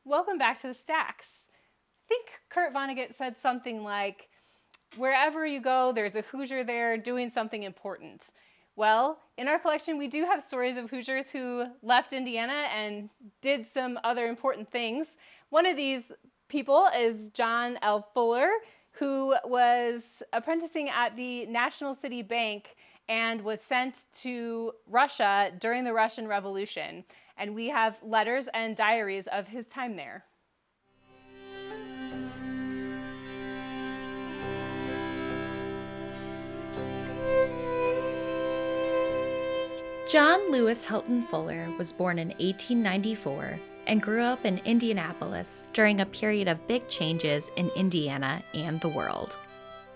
Welcome back to the Stacks. I think Kurt Vonnegut said something like, wherever you go, there's a Hoosier there doing something important. Well, in our collection, we do have stories of Hoosiers who left Indiana and did some other important things. One of these people is John L. Fuller, who was apprenticing at the National City Bank and was sent to Russia during the Russian Revolution. And we have letters and diaries of his time there. John Lewis Hilton Fuller was born in 1894 and grew up in Indianapolis during a period of big changes in Indiana and the world.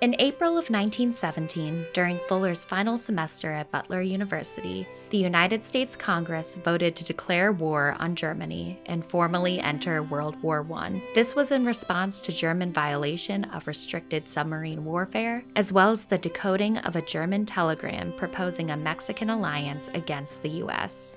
In April of 1917, during Fuller's final semester at Butler University, the United States Congress voted to declare war on Germany and formally enter World War I. This was in response to German violation of restricted submarine warfare, as well as the decoding of a German telegram proposing a Mexican alliance against the U.S.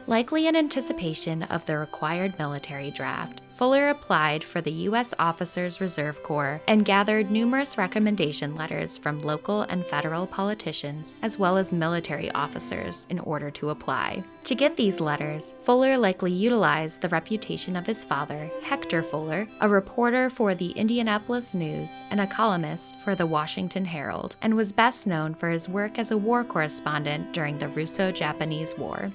Likely in anticipation of the required military draft, Fuller applied for the U.S. Officers Reserve Corps and gathered numerous recommendation letters from local and federal politicians as well as military officers in order to apply. To get these letters, Fuller likely utilized the reputation of his father, Hector Fuller, a reporter for the Indianapolis News and a columnist for the Washington Herald, and was best known for his work as a war correspondent during the Russo-Japanese War.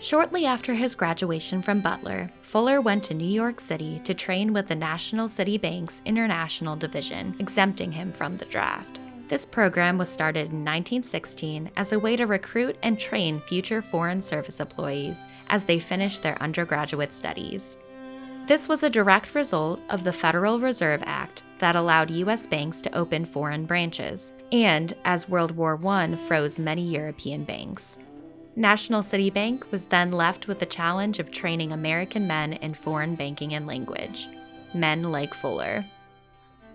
Shortly after his graduation from Butler, Fuller went to New York City to train with the National City Bank's International Division, exempting him from the draft. This program was started in 1916 as a way to recruit and train future Foreign Service employees as they finished their undergraduate studies. This was a direct result of the Federal Reserve Act that allowed U.S. banks to open foreign branches, and as World War I froze many European banks. National City Bank was then left with the challenge of training American men in foreign banking and language, men like Fuller.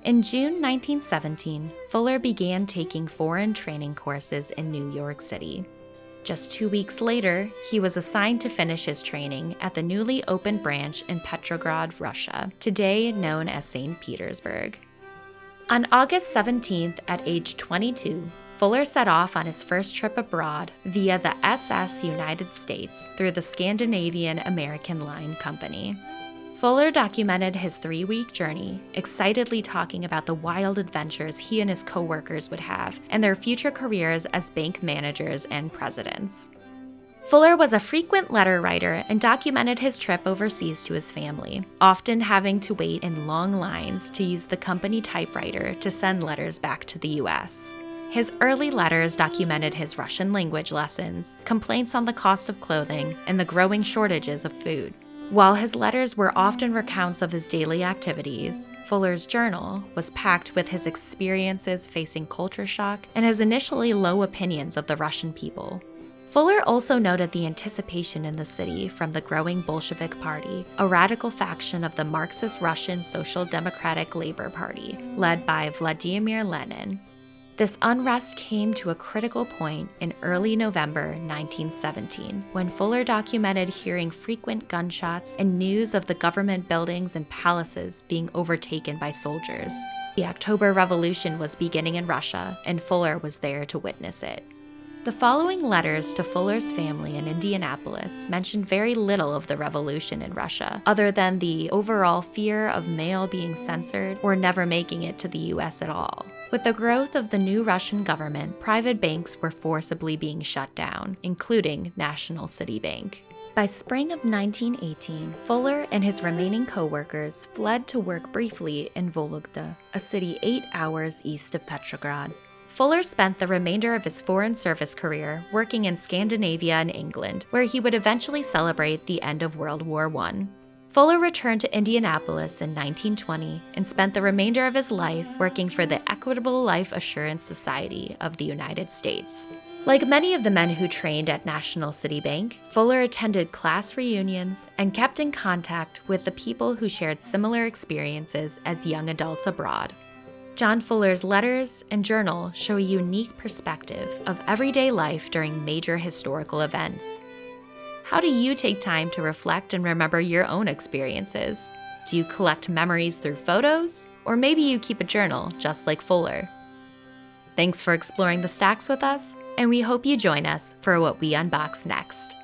In June 1917, Fuller began taking foreign training courses in New York City. Just 2 weeks later, he was assigned to finish his training at the newly opened branch in Petrograd, Russia, today known as Saint Petersburg. On August 17th, at age 22, Fuller set off on his first trip abroad via the SS United States through the Scandinavian American Line Company. Fuller documented his 3-week journey, excitedly talking about the wild adventures he and his co-workers would have and their future careers as bank managers and presidents. Fuller was a frequent letter writer and documented his trip overseas to his family, often having to wait in long lines to use the company typewriter to send letters back to the U.S. His early letters documented his Russian language lessons, complaints on the cost of clothing, and the growing shortages of food. While his letters were often recounts of his daily activities, Fuller's journal was packed with his experiences facing culture shock and his initially low opinions of the Russian people. Fuller also noted the anticipation in the city from the growing Bolshevik Party, a radical faction of the Marxist Russian Social Democratic Labor Party, led by Vladimir Lenin. This unrest came to a critical point in early November 1917, when Fuller documented hearing frequent gunshots and news of the government buildings and palaces being overtaken by soldiers. The October Revolution was beginning in Russia, and Fuller was there to witness it. The following letters to Fuller's family in Indianapolis mentioned very little of the revolution in Russia, other than the overall fear of mail being censored or never making it to the U.S. at all. With the growth of the new Russian government, private banks were forcibly being shut down, including National City Bank. By spring of 1918, Fuller and his remaining co-workers fled to work briefly in Vologda, a city 8 hours east of Petrograd. Fuller spent the remainder of his foreign service career working in Scandinavia and England, where he would eventually celebrate the end of World War I. Fuller returned to Indianapolis in 1920 and spent the remainder of his life working for the Equitable Life Assurance Society of the United States. Like many of the men who trained at National City Bank, Fuller attended class reunions and kept in contact with the people who shared similar experiences as young adults abroad. John Fuller's letters and journal show a unique perspective of everyday life during major historical events. How do you take time to reflect and remember your own experiences? Do you collect memories through photos? Or maybe you keep a journal, just like Fuller. Thanks for exploring the stacks with us, and we hope you join us for what we unbox next.